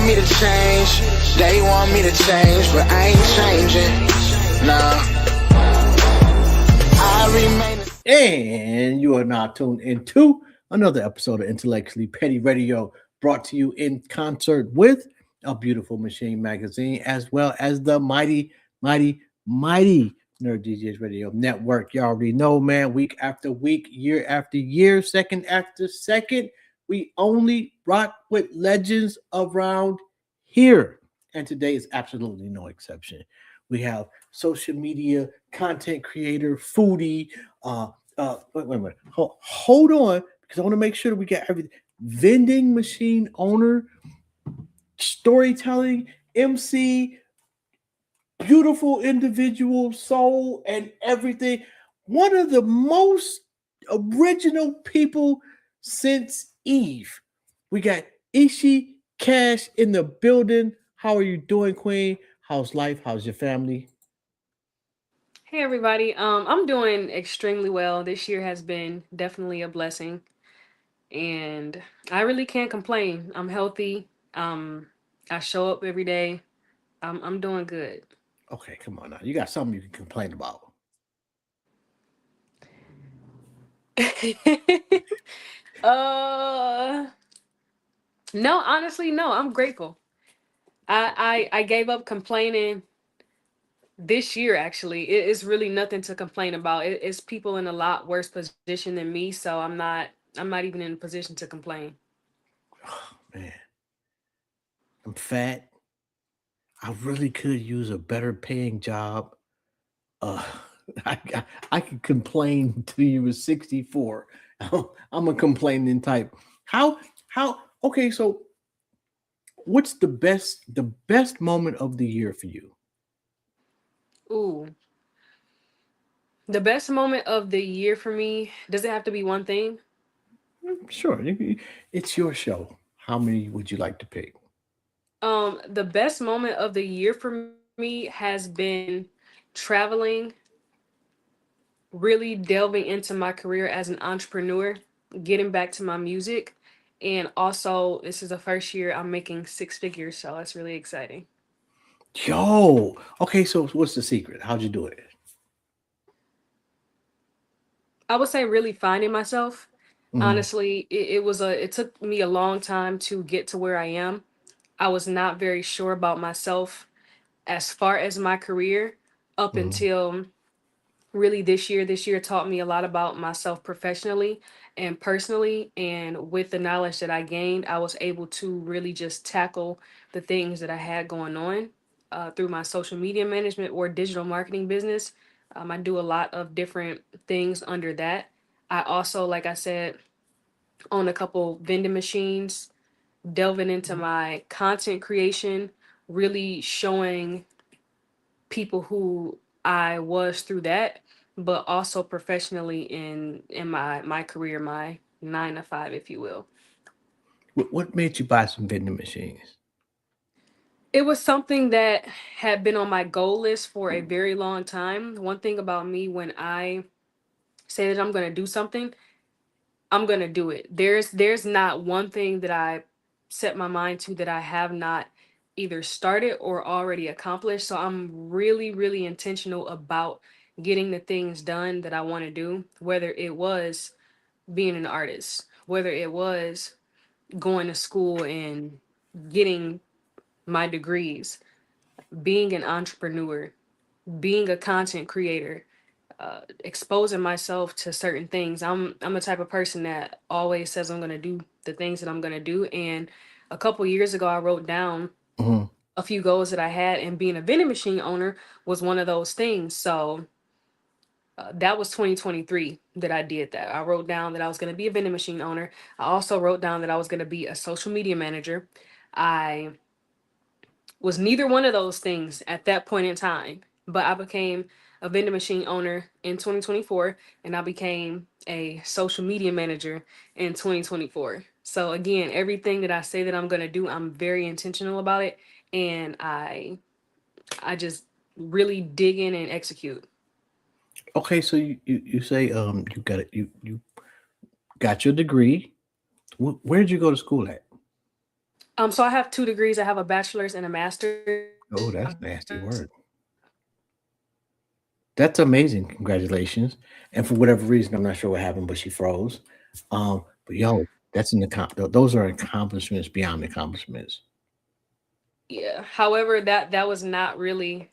me to change, they want me to change, but I ain't changing. Nah, I remain. And you are now tuned into another episode of Intellectually Petty Radio, brought to you in concert with A Beautiful Machine magazine, as well as the mighty, mighty, mighty Nerd DJs Radio Network. You already know, man, week after week, year after year, second after second, we only rock with legends around here. And today is absolutely no exception. We have social media content creator, foodie, wait. Hold on, because I want to make sure that we get everything. Vending machine owner, storytelling, MC, beautiful individual, soul, and everything. One of the most original people since Eve. We got Ishii Qash in the building. How are you doing, Queen? How's life? How's your family? Hey everybody. I'm doing extremely well. This year has been definitely a blessing and I really can't complain. I'm healthy. I show up every day. I'm doing good. Okay, come on now. You got something you can complain about. uh no, honestly, no. I'm grateful. I gave up complaining this year actually. It's really nothing to complain about. It's people in a lot worse position than me, so I'm not even in a position to complain. Oh, man, I'm fat. I really could use a better paying job. Uh, I could complain till you was 64. I'm a complaining type. How okay, so what's the best moment of the year for you? Ooh. The best moment of the year for me, does it have to be one thing? Sure, it's your show. How many would you like to pick? The best moment of the year for me has been traveling, really delving into my career as an entrepreneur, getting back to my music, and also this is the first year I'm making six figures, so that's really exciting. Yo, okay, so what's the secret? How'd you do it? I would say really finding myself. Mhm. Honestly, it took me a long time to get to where I am. I was not very sure about myself as far as my career up Mhm. until really this year. This year taught me a lot about myself professionally and personally. And with the knowledge that I gained, I was able to really just tackle the things that I had going on through my social media management or digital marketing business. I do a lot of different things under that. I also, like I said, own a couple vending machines, delving into my content creation, really showing people who I was through that, but also professionally in my career, my 9 to 5, if you will. What made you buy some vending machines? It was something that had been on my goal list for a very long time. One thing about me, when I say that I'm going to do something, I'm going to do it. There's not one thing that I set my mind to that I have not either started or already accomplished. So I'm really, really intentional about getting the things done that I want to do, whether it was being an artist, whether it was going to school and getting my degrees, being an entrepreneur, being a content creator, exposing myself to certain things. I'm a type of person that always says I'm gonna do the things that I'm gonna do. And a couple years ago, I wrote down Mhm. a few goals that I had, and being a vending machine owner was one of those things. So that was 2023 that I did that. I wrote down that I was going to be a vending machine owner. I also wrote down that I was going to be a social media manager. I was neither one of those things at that point in time, but I became a vending machine owner in 2024 and I became a social media manager in 2024. So again, everything that I say that I'm going to do, I'm very intentional about it, and I just really dig in and execute. Okay, so you say you got it, you got your degree. Where did you go to school at? So I have 2 degrees. I have a bachelor's and a master's. Oh, that's nasty word. That's amazing. Congratulations. And for whatever reason, I'm not sure what happened, but she froze. But yo, that's those are accomplishments beyond accomplishments. Yeah. However, that was not really.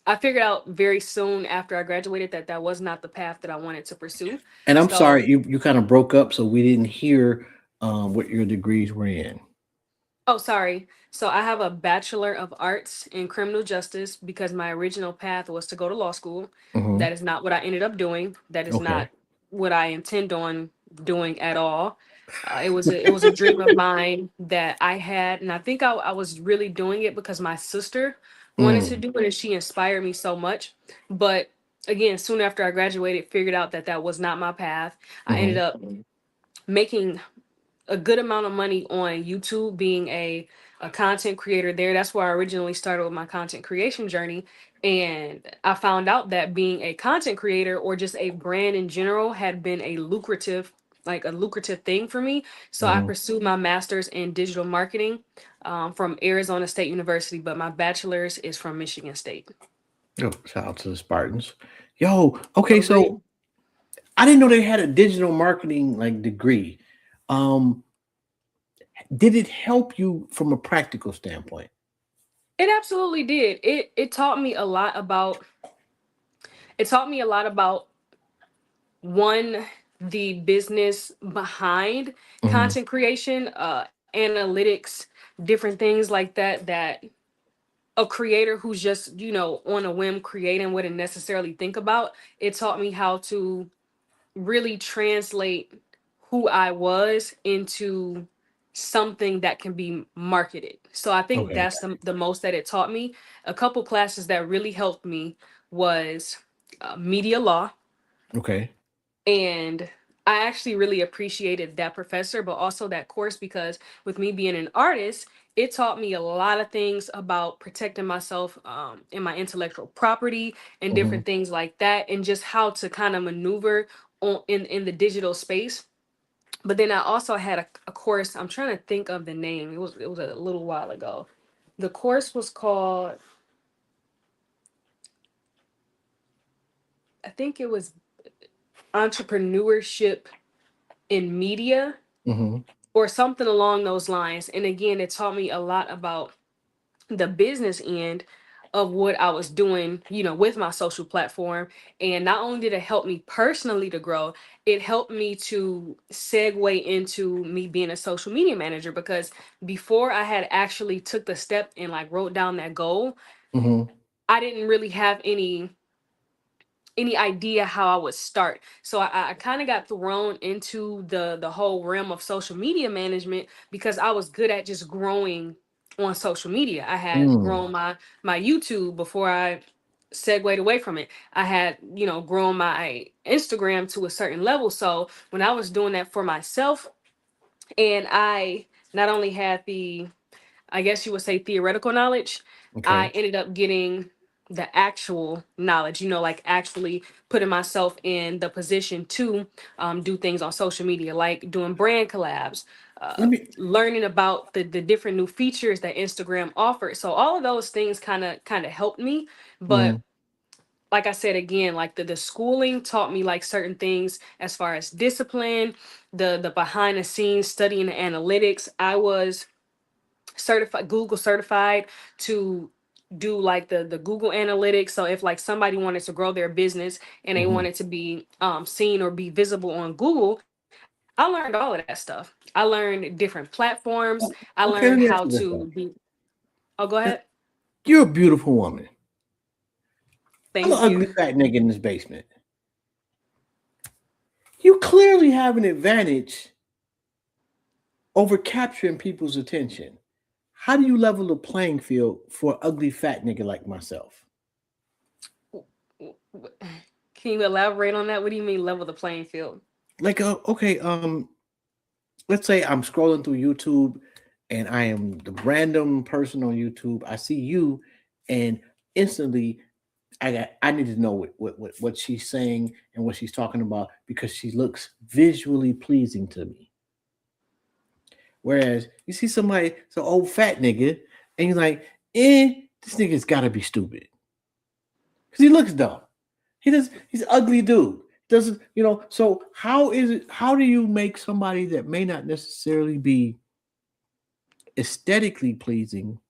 I figured out very soon after I graduated that that was not the path that I wanted to pursue. And I'm sorry, So, you kind of broke up, so we didn't hear what your degrees were in. oh, sorry. So I have a Bachelor of Arts in Criminal Justice because my original path was to go to law school. Hmm. That is not what I ended up doing. That is Okay. not what I intend on doing at all. It was a dream of mine that I had, and I think I was really doing it because my sister wanted to Mm, do it, and she inspired me so much. But again, soon after I graduated, figured out that that was not my path. I ended hmm. up making a good amount of money on YouTube, being a content creator there. That's where I originally started with my content creation journey. And I found out that being a content creator or just a brand in general had been a lucrative thing for me. So I Hmm. pursued my master's in digital marketing from Arizona State University, but my bachelor's is from Michigan State. Oh, shout out to the Spartans. Yo, okay, Agree. so I didn't know they had a digital marketing like degree. Um, did it help you from a practical standpoint? It absolutely did. It taught me a lot about one, the business behind Hmm. content creation, analytics, different things like that a creator who's just, on a whim creating wouldn't necessarily think about. It taught me how to really translate who I was into something that can be marketed. So I think Okay. that's the most that it taught me. A couple classes that really helped me was media law, Okay. and I actually really appreciated that professor, but also that course because with me being an artist, it taught me a lot of things about protecting myself in my intellectual property and Hmm. different things like that, and just how to kind of maneuver in the digital space. But then I also had a course. I'm trying to think of the name. It was a little while ago. The course was called, I think it was entrepreneurship in media Hmm. or something along those lines. And again, it taught me a lot about the business end of what I was doing, with my social platform. And not only did it help me personally to grow, it helped me to segue into me being a social media manager because before I had actually took the step and like wrote down that goal, Hmm. I didn't really have any idea how I would start. So I kind of got thrown into the whole realm of social media management because I was good at just growing on social media. I had Mm. grown my YouTube before I segued away from it. I had, grown my Instagram to a certain level. So when I was doing that for myself, and I not only had the, I guess you would say, theoretical knowledge, I Okay. ended up getting the actual knowledge, like actually putting myself in the position to do things on social media, like doing brand collabs, Let me. learning about the different new features that Instagram offered. So all of those things kind of helped me. But Mhm. like I said, again, like the schooling taught me like certain things as far as discipline, the behind the scenes studying the analytics. I was certified, Google certified, to do like the Google analytics. So if like somebody wanted to grow their business and they Mhm. wanted to be seen or be visible on Google, I learned all of that stuff. I learned different platforms. I learned Okay, let me how ask you this to though. be. Oh, go ahead. You're a beautiful woman. I'm an Thank you. ugly fat nigga in this basement. You clearly have an advantage over capturing people's attention. How do you level the playing field for an ugly fat nigga like myself? Can you elaborate on that? What do you mean level the playing field? Like, okay, let's say I'm scrolling through YouTube and I am the random person on YouTube. I see you, and instantly I need to know what she's saying and what she's talking about because she looks visually pleasing to me. Whereas you see somebody, some old fat nigga, and you're like, this nigga's gotta be stupid. Because he looks dumb. He's an ugly dude. Doesn't, so how do you make somebody that may not necessarily be aesthetically pleasing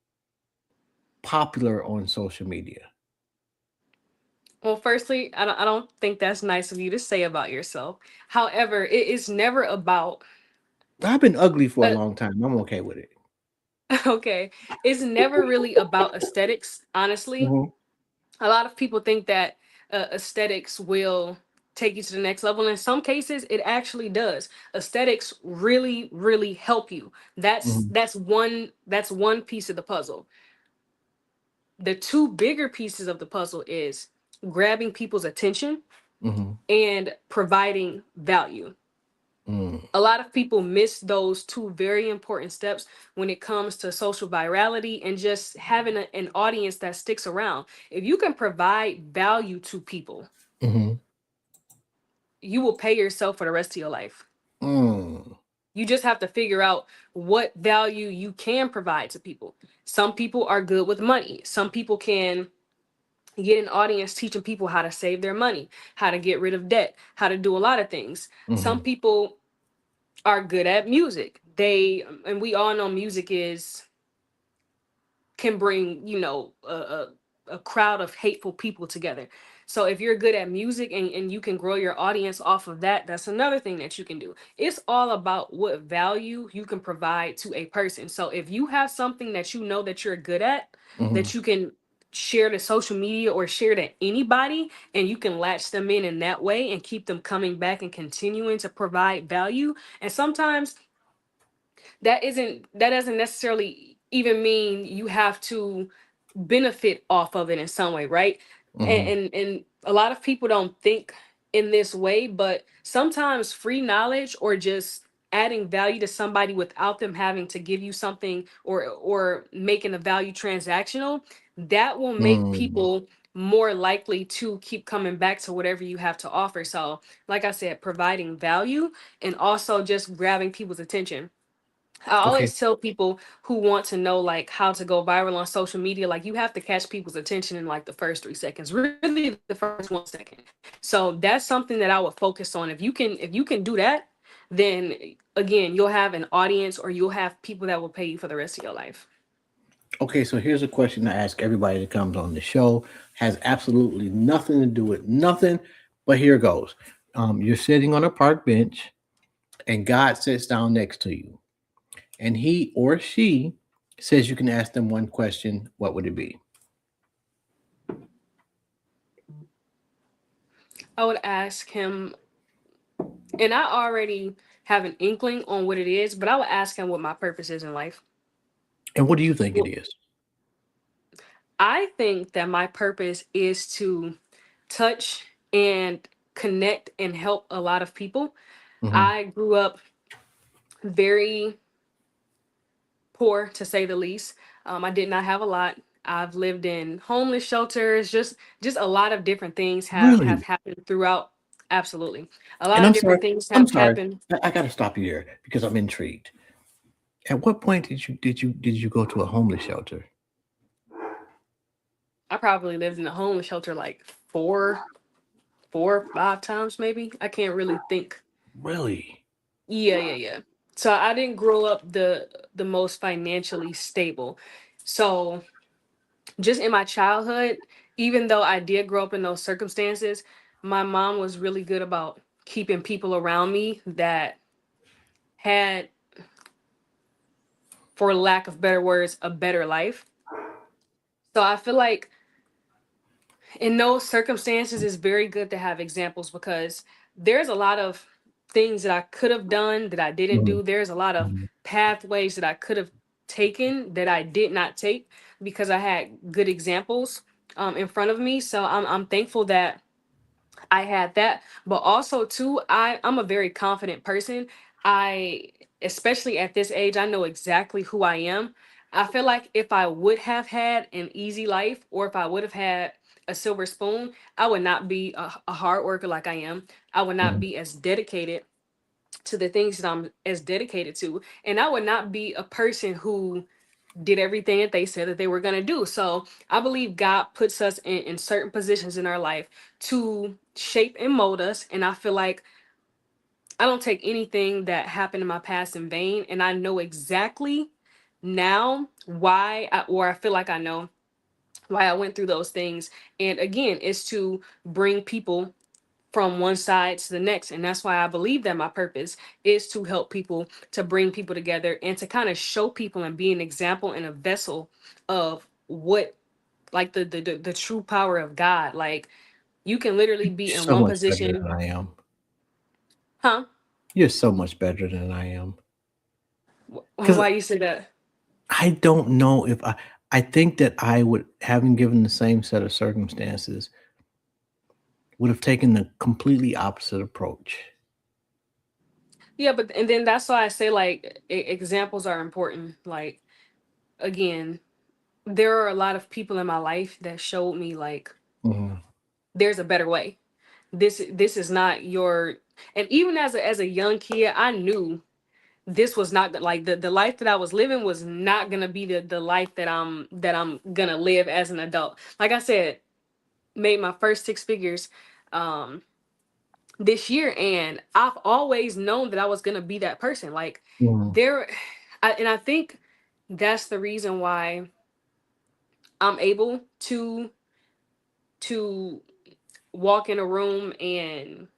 popular on social media? Well, firstly, I don't think that's nice of you to say about yourself. However, it is never about I've been ugly for a uh, long time. I'm okay with it. okay, it's never really about aesthetics, honestly. Hmm. A lot of people think that aesthetics will take you to the next level. And in some cases, it actually does. Aesthetics really, really help you. Hmm. That's one piece of the puzzle. The two bigger pieces of the puzzle is grabbing people's attention Hmm. and providing value. Mm. A lot of people miss those two very important steps when it comes to social virality and just having an audience that sticks around. If you can provide value to people, Hmm. you will pay yourself for the rest of your life. Mm. You just have to figure out what value you can provide to people. Some people are good with money. Some people can get an audience teaching people how to save their money, how to get rid of debt, how to do a lot of things. Hmm. Some people are good at music. And we all know music is can bring a crowd of hateful people together. So if you're good at music and you can grow your audience off of that, that's another thing that you can do. It's all about what value you can provide to a person. So if you have something that you know that you're good at, Hmm. that you can share to social media or share to anybody, and you can latch them in that way and keep them coming back and continuing to provide value. And sometimes that doesn't necessarily even mean you have to benefit off of it in some way, right? Hmm. And a lot of people don't think in this way, but sometimes free knowledge or just adding value to somebody without them having to give you something or making a value transactional, that will make Mm. people more likely to keep coming back to whatever you have to offer. So like I said, providing value and also just grabbing people's attention. I Okay. always tell people who want to know like how to go viral on social media, like you have to catch people's attention in like the first 3 seconds, really the first 1 second. So that's something that I would focus on. If you can do that, then again, you'll have an audience or you'll have people that will pay you for the rest of your life. Okay, so here's a question I ask everybody that comes on the show. Has absolutely nothing to do with nothing, but here goes. You're sitting on a park bench, and God sits down next to you, and he or she says you can ask them one question. What would it be? I would ask him, and I already have an inkling on what it is, but I would ask him what my purpose is in life. And what do you think it Well, is? I think that my purpose is to touch and connect and help a lot of people. Hmm. I grew up very poor, to say the least. I did not have a lot. I've lived in homeless shelters. Just a lot of different things have Really? happened throughout. Absolutely, a And lot of I'm sorry. different things I'm have sorry. happened. I got to stop you here because I'm intrigued. At what point did you go to a homeless shelter? I probably lived in a homeless shelter like four, 5 times, maybe. I can't really think. Really? Yeah, yeah, yeah. So I didn't grow up the most financially stable. So just in my childhood, even though I did grow up in those circumstances, my mom was really good about keeping people around me that had, for lack of better words, a better life. So I feel like in those circumstances, it's very good to have examples because there's a lot of things that I could have done that I didn't Mhm. do. There's a lot of Mhm. pathways that I could have taken that I did not take because I had good examples in front of me. So I'm thankful that I had that, but also too, I'm a very confident person. I, especially at this age, I know exactly who I am. I feel like if I would have had an easy life or if I would have had a silver spoon, I would not be a hard worker like I am. I would not Mhm. be as dedicated to the things that I'm as dedicated to. And I would not be a person who did everything that they said that they were going to do. So I believe God puts us in certain positions in our life to shape and mold us. And I feel like I don't take anything that happened in my past in vain. And I know exactly now or I feel like I know why I went through those things. And again, it's to bring people from one side to the next. And that's why I believe that my purpose is to help people, to bring people together, and to kind of show people and be an example and a vessel of what, like the true power of God. Like, you can literally be in So one much better position. than I am. Huh? You're so much better than I am. Because Why you say that? I don't know if I think that I would, having given the same set of circumstances, would have taken the completely opposite approach. Yeah, but and then that's why I say, like, examples are important. Like, again, there are a lot of people in my life that showed me, like, Mhm. there's a better way. This is not your. And even as a young kid, I knew this was not like the life that I was living was not gonna be the life that I'm gonna live as an adult. Like I said, made my first six figures um this year, and I've always known that I was gonna be that person. Like, Mhm. there, and I think that's the reason why I'm able to walk in a room and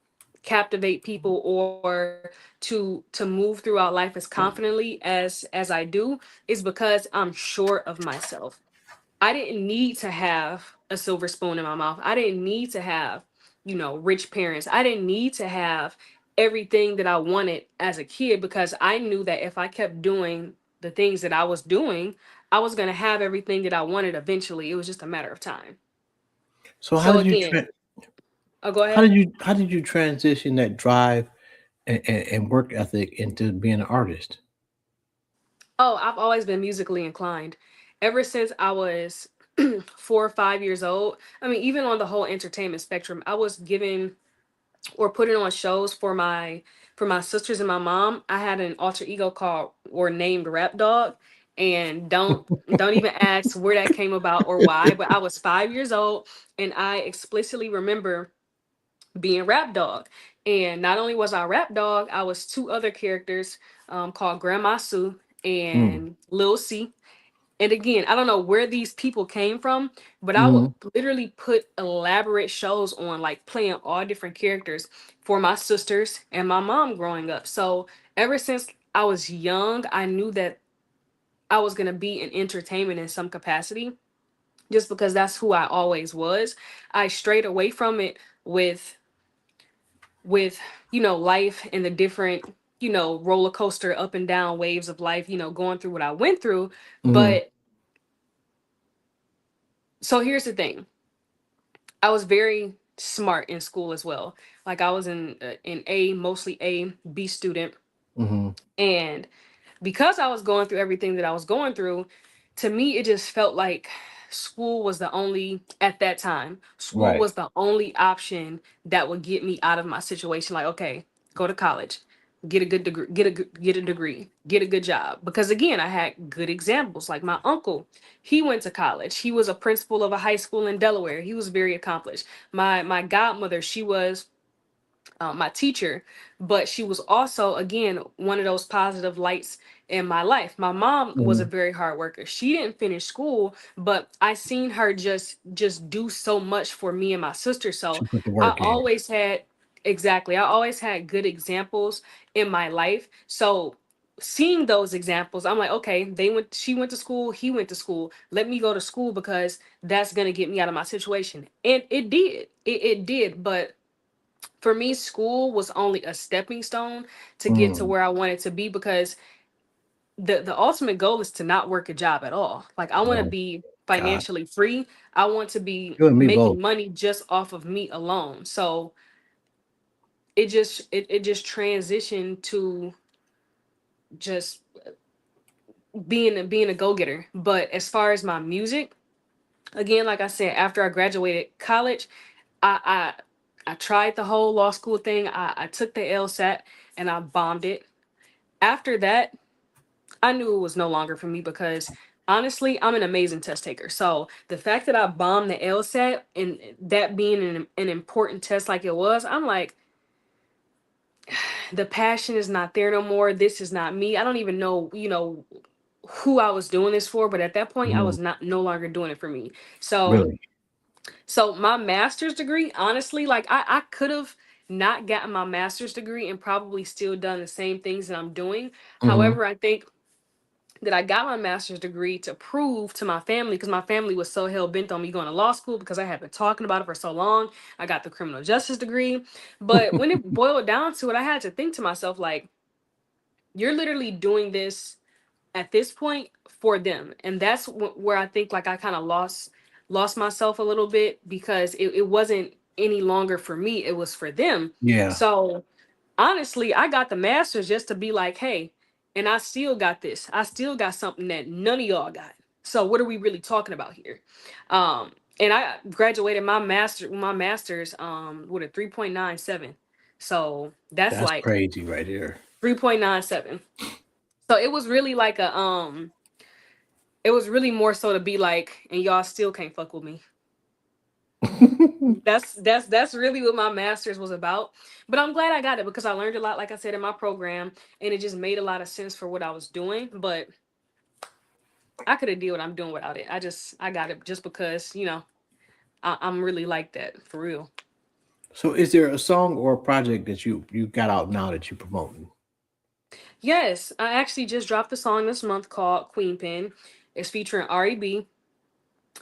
captivate people, or to move throughout life as confidently as I do, is because I'm sure of myself. I didn't need to have a silver spoon in my mouth. I didn't need to have, rich parents. I didn't need to have everything that I wanted as a kid, because I knew that if I kept doing the things that I was doing, I was going to have everything that I wanted eventually. It was just a matter of time. So So again, go ahead. how did you transition that drive and work ethic into being an artist? Oh, I've always been musically inclined. Ever since I was 4 or 5 years old. I mean, even on the whole entertainment spectrum, I was given or putting on shows for my sisters and my mom. I had an alter ego called or named Rap Dog. And don't even ask where that came about or why, but I was 5 years old, and I explicitly remember being Rap Dog. And not only was I Rap Dog, I was two other characters called Grandma Sue Mm. and Lil C. And again, I don't know where these people came from, but I would Mhm. literally put elaborate shows on, like playing all different characters for my sisters and my mom growing up. So ever since I was young, I knew that I was going to be in entertainment in some capacity, just because that's who I always was. I strayed away from it with with life and the different roller coaster up and down waves of life, going through what I went through. Mhm. But so here's the thing. I was very smart in school as well. Like, I was in A, mostly A, B student. Mhm. And because I was going through everything that I was going through, to me it just felt like school was the only at that time. School Right. was the only option that would get me out of my situation. Like, okay, go to college, get a good degree, get a degree, get a good job. Because again, I had good examples. Like my uncle, he went to college. He was a principal of a high school in Delaware. He was very accomplished. My godmother, she was my teacher, but she was also, again, one of those positive lights in my life. My mom was a Mhm. very hard worker. She didn't finish school, but I seen her just do so much for me and my sister. So She put the I work in. always had exactly, I always had good examples in my life. So seeing those examples, I'm like, okay, she went to school, he went to school. Let me go to school, because that's gonna get me out of my situation. And it did. It did, but for me, school was only a stepping stone to get to Mm. where I wanted to be, because the ultimate goal is to not work a job at all. Like, I want to Oh be God. financially free. I want to be You and me both. making money just off of me alone. So it just transitioned to just being a go-getter. But as far as my music, again, like I said, after I graduated college, I I tried the whole law school thing. I took the LSAT and I bombed it. After that, I knew it was no longer for me because honestly, I'm an amazing test taker. So the fact that I bombed the LSAT and that being an important test like it was, I'm like, the passion is not there no more. This is not me. I don't even know, who I was doing this for, but at that point I Mhm. was not no longer doing it for me. So Really? my master's degree, honestly, like I could have not gotten my master's degree and probably still done the same things that I'm doing. Hmm. However, I think that I got my master's degree to prove to my family because my family was so hell bent on me going to law school because I had been talking about it for so long. I got the criminal justice degree. But when it boiled down to it, I had to think to myself, like, you're literally doing this at this point for them. And that's where I think like I kind of lost myself a little bit because it wasn't any longer for me, it was for them. Yeah. So honestly, I got the masters just to be like, hey, and I still got this. I still got something that none of y'all got. So what are we really talking about here? And I graduated my masters with a 3.97. So that's That's like crazy right here. 3.97. So it was really like it was really more so to be like, and y'all still can't fuck with me. That's really what my master's was about. But I'm glad I got it because I learned a lot, like I said, in my program, and it just made a lot of sense for what I was doing. But I could have did what I'm doing without it. I got it just because I'm really like that for real. So, is there a song or a project that you got out now that you promoting? Yes, I actually just dropped a song this month called Queen Pin. It's featuring R.E.B.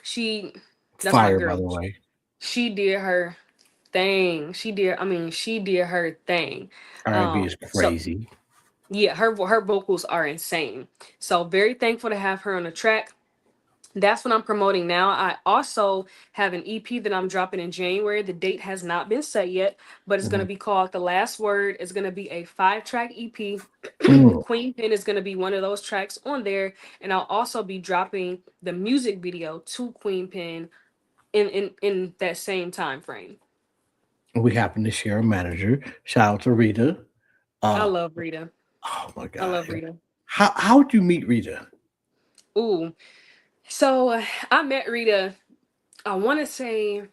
She, that's my Fire, by girl. the way. She did her thing. She did her thing. R&B is So crazy. yeah, her vocals are insane. So very thankful to have her on the track. That's what I'm promoting now. I also have an EP that I'm dropping in January. The date has not been set yet, but it's going Hmm. to be called The Last Word. It's going to be a 5-track EP. Mm. Queen Pin is going to be one of those tracks on there, and I'll also be dropping the music video to Queen Pin in that same time frame. We happen to share a manager. Shout out to Rita. I Uh, love Rita. oh my I God. love Rita. How would you meet Rita? Ooh, so I met Rita. I want to say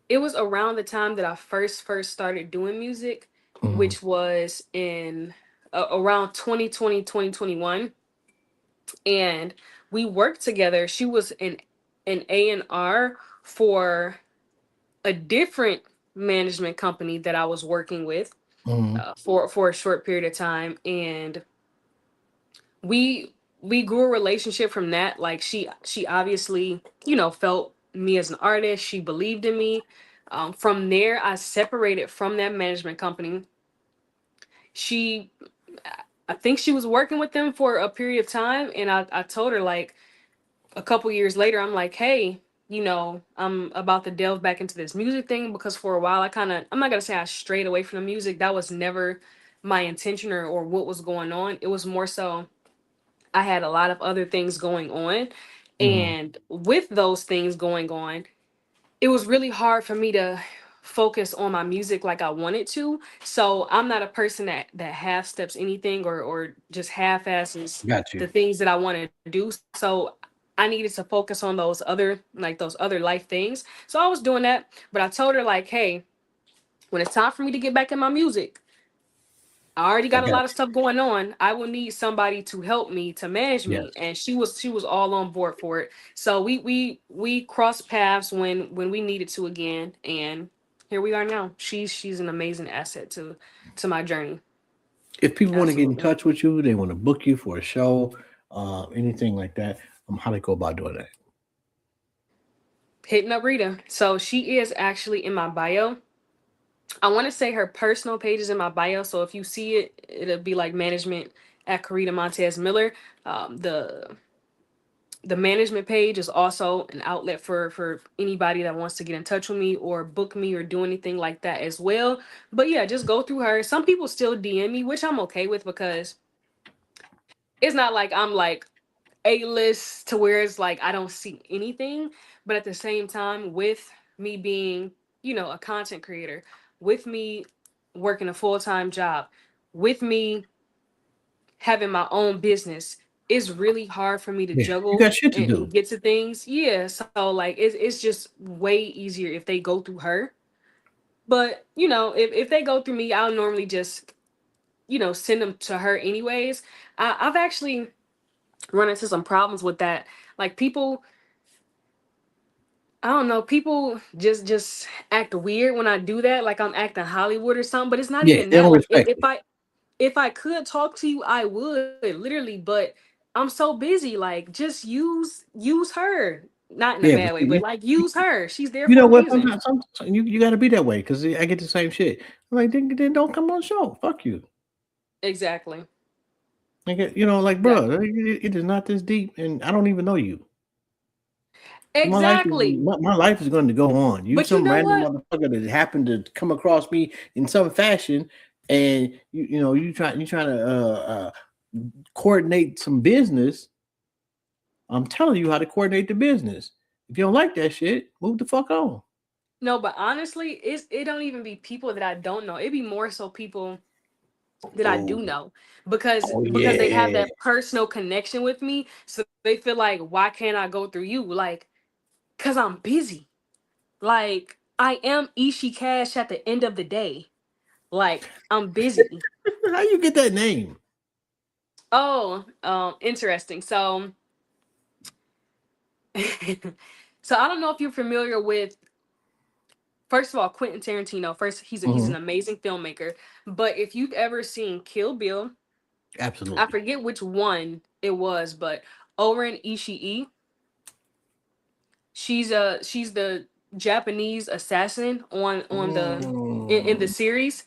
it was around the time that I first started doing music, Hmm. which was in around 2020 2021, and we worked together. She was in an A&R for a different management company that I was working with Hmm. for a short period of time, and we we grew a relationship from that. Like she obviously felt me as an artist. She believed in me. From there I separated from that management company. She I think she was working with them for a period of time, and I told her like a couple years later, I'm like, hey, I'm about to delve back into this music thing because for a while I'm not gonna say I strayed away from the music. That was never my intention or what was going on. It was more so I had a lot of other things going on. Hmm. And with those things going on, it was really hard for me to focus on my music like I wanted to. So I'm not a person that half steps anything or just half asses Got you. the things that I want to do. So I needed to focus on those other life things. So I was doing that, but I told her like, hey, when it's time for me to get back in my music, I already I got a got lot of stuff going on. I will need somebody to help me to manage you. me, Yes. and she was all on board for it. So we crossed paths when we needed to again, and here we are now. She's an amazing asset to my journey. If people want to get in Absolutely. touch with you, they want to book you for a show, anything like that, how they go about doing that? Hitting up Rita. So she is actually in my bio. I want to say her personal page is in my bio. So if you see it, it'll be like management at Karita Montez Miller. The management page is also an outlet for anybody that wants to get in touch with me or book me or do anything like that as well. But yeah, just go through her. Some people still DM me, which I'm okay with because it's not like I'm like A-list to where it's like I don't see anything. But at the same time, with me being a content creator, with me working a full-time job, with me having my own business, it's really hard for me to Yeah, you juggle got shit to and do. get to things. Yeah, so like it's just way easier if they go through her. But if they go through me, I'll normally just send them to her anyways. I've actually run into some problems with that. Like people, I don't know, people just act weird when I do that, like I'm acting Hollywood or something. But it's not Yeah, even they that. don't Like respect it. if I could talk to you, I would literally. But I'm so busy. Like just use her, not in a Yeah, but bad way, see, but like use her. She's there you for know a what? reason. Sometimes you got to be that way because I get the same shit. I'm like, then don't come on the show. Fuck you. Exactly. Like, like, bro, Exactly. it is not this deep, and I don't even know you. Exactly. My life is going to go on. You But you some know random what? motherfucker that happened to come across me in some fashion, and you trying to coordinate some business. I'm telling you how to coordinate the business. If you don't like that shit, move the fuck on. No, but honestly, it don't even be people that I don't know. It be more so people that I Oh, do know because oh they have yeah. that personal connection with me. So they feel like, why can't I go through you? Like, cause I'm busy. Like I am Ishii Cash at the end of the day. Like I'm busy. How you get that name? Oh, interesting. So, so I don't know if you're familiar with. First of all, Quentin Tarantino. First, he's Hmm. an amazing filmmaker. But if you've ever seen Kill Bill, I Absolutely. forget which one it was, but Oren Ishii, she's the Japanese assassin on the in the Mm. series,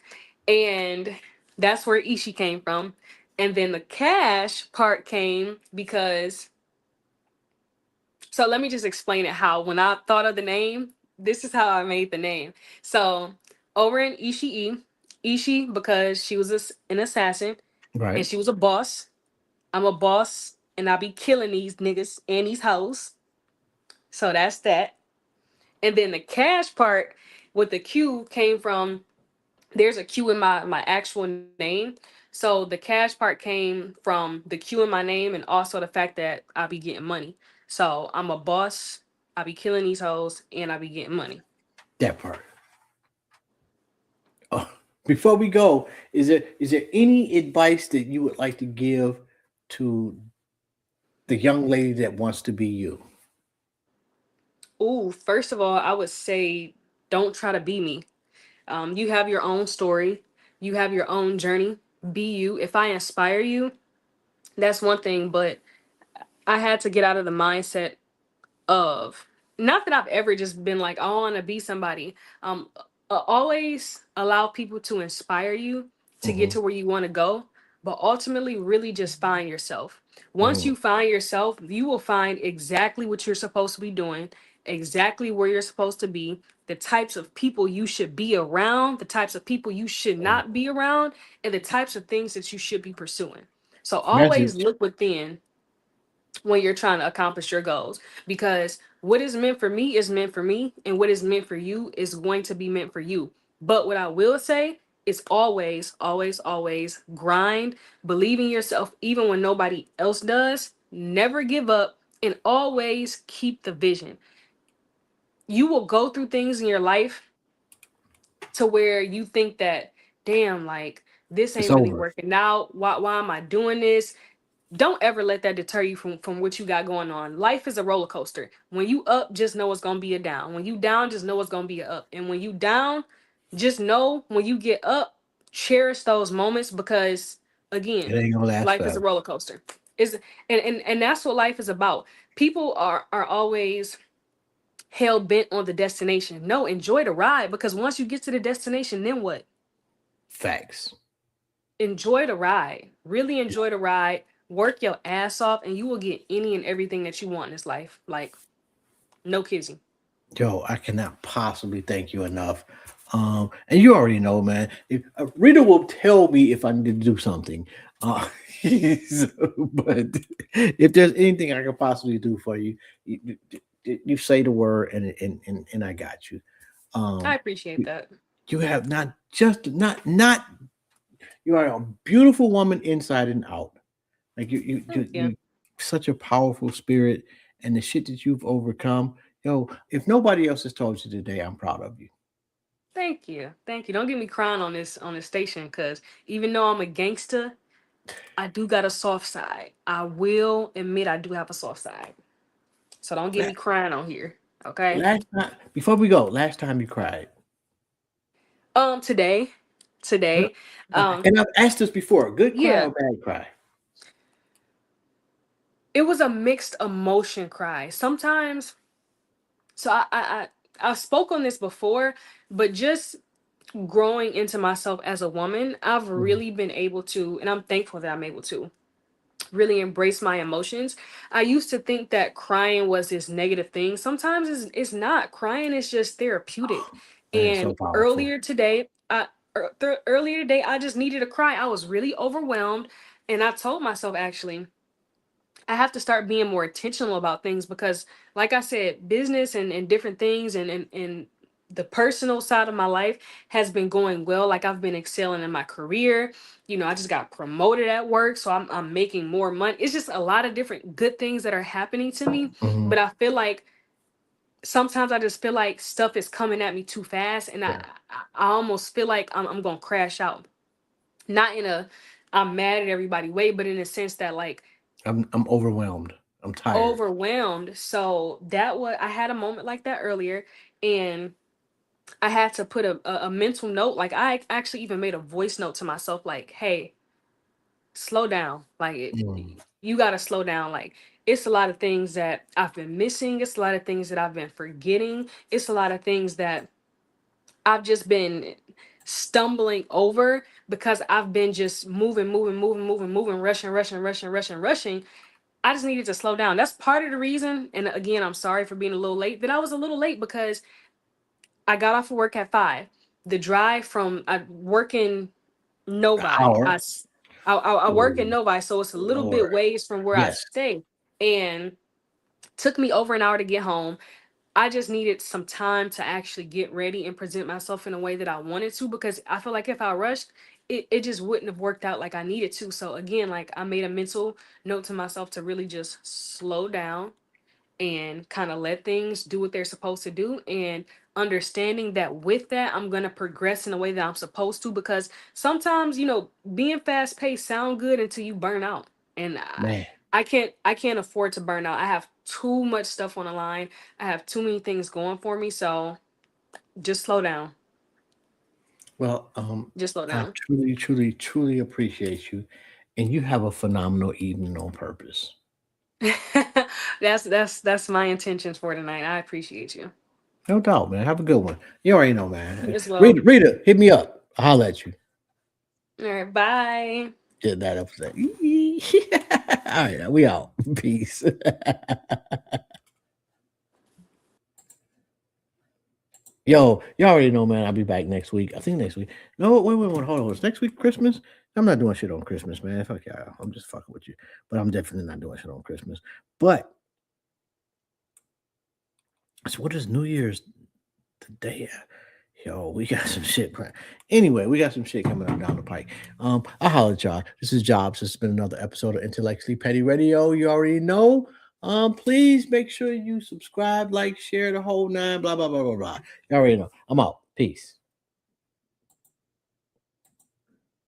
and that's where Ishii came from. And then the cash part came because, so let me just explain it how when I thought of the name, this is how I made the name. So Oren Ishii, Ishii because she was an assassin and Right. she was a boss. I'm a boss and I be killing these niggas and these hoes. So that's that. And then the cash part with the Q came from, there's a Q in my actual name. So the cash part came from the Q in my name and also the fact that I be getting money. So I'm a boss, I be killing these hoes, and I be getting money. That part. Oh, before we go, is there any advice that you would like to give to the young lady that wants to be you? Ooh, first of all, I would say don't try to be me. You have your own story, you have your own journey. Be you. If I inspire you, that's one thing, but I had to get out of the mindset of, not that I've ever just been like, oh, I want to be somebody. Always allow people to inspire you to get Hmm. to where you want to go, but ultimately, really just find yourself. Once Hmm. you find yourself, you will find exactly what you're supposed to be doing, exactly where you're supposed to be, the types of people you should be around, the types of people you should not be around, and the types of things that you should be pursuing. So always Message. look within when you're trying to accomplish your goals, because what is meant for me is meant for me and what is meant for you is going to be meant for you. But what I will say is always grind, believe in yourself even when nobody else does, never give up, and always keep the vision. You will go through things in your life to where you think that, damn, like this It's ain't really over. working out, why am I doing this? Don't ever let that deter you from what you got going on. Life is a roller coaster. When you up, just know it's gonna be a down. When you down, just know it's gonna be a up. And when you down, just know when you get up, cherish those moments because It again, ain't gonna last life is a forever. roller coaster. Is and that's what life is about. People are always hell bent on the destination. No, enjoy the ride because once you get to the destination, then what? Facts. Enjoy the ride. Really enjoy the ride. Work your ass off, and you will get any and everything that you want in this life. Like, no kissing. Yo, I cannot possibly thank you enough. And you already know, man. If Rita will tell me if I need to do something. Uh, but if there's anything I can possibly do for you, you say the word, and I got you. I Um, appreciate you, that. you have not you are a beautiful woman inside and out. Like Thank you. you such a powerful spirit, and the shit that you've overcome. Yo, if nobody else has told you today, I'm proud of you. Thank you. Thank you. Don't get me crying on this station, because even though I'm a gangster, I do got a soft side. I will admit I do have a soft side. So don't get La- me crying on here. Okay. Last time, before we go, last time you cried. Today. No, Today. Um, and I've asked this before: good cry yeah. or bad cry? It was a mixed emotion cry. Sometimes, so I spoke on this before, but just growing into myself as a woman, I've Mhm. really been able to, and I'm thankful that I'm able to really embrace my emotions. I used to think that crying was this negative thing. Sometimes it's not. Crying is just therapeutic. Man, it's so And powerful. earlier today, I just needed to cry. I was really overwhelmed, and I told myself, actually, I have to start being more intentional about things, because, like I said, business and different things, and the personal side of my life has been going well. Like, I've been excelling in my career. I just got promoted at work, so I'm making more money. It's just a lot of different good things that are happening to me. Mhm. But I feel like sometimes I just feel like stuff is coming at me too fast, and I Yeah. I I almost feel like I'm gonna crash out. Not in a I'm mad at everybody way, but in a sense that, like, I'm overwhelmed. I'm tired. overwhelmed. So I had a moment like that earlier, and I had to put a mental note. Like, I actually even made a voice note to myself, like, hey, slow down. Like, Mm. you got to slow down. Like, it's a lot of things that I've been missing. It's a lot of things that I've been forgetting. It's a lot of things that I've just been stumbling over, because I've been just moving, rushing. I just needed to slow down. That's part of the reason. And again, I'm sorry for being a little late. That I was a little late because I got off of work at 5. The drive from I work in Novi. Hour. I work in Oh, Novi, so it's a little bit Lord. ways from where I Yes. stay, and took me over an hour to get home. I just needed some time to actually get ready and present myself in a way that I wanted to, because I feel like if I rushed, it just wouldn't have worked out like I needed to. So again, like, I made a mental note to myself to really just slow down and kind of let things do what they're supposed to do, and understanding that with that I'm going to progress in a way that I'm supposed to, because sometimes, being fast paced sound good until you burn out. And Man. I can't afford to burn out. I have too much stuff on the line. I have too many things going for me, so just slow down. Well, Just slow I down. truly, truly, truly appreciate you, and you have a phenomenal evening on purpose. That's my intentions for tonight. I appreciate you. No doubt, man. Have a good one. You already know, You man. as well. Rita, hit me up. I'll holler at you. All right, bye. Did that episode. All right, we out. Peace. Yo, you already know, man. I'll be back next week. I think next week. No, wait. Hold on. Is next week Christmas? I'm not doing shit on Christmas, man. Fuck yeah. I'm just fucking with you. But I'm definitely not doing shit on Christmas. But so what is New Year's today? Yo, we got some shit. Anyway, we got some shit coming up down the pike. I'll holler at y'all. This is Jobs. This has been another episode of Intellectually Petty Radio. You already know. Please make sure you subscribe, like, share the whole nine, blah, blah, blah, blah, blah. You already know. I'm out. Peace.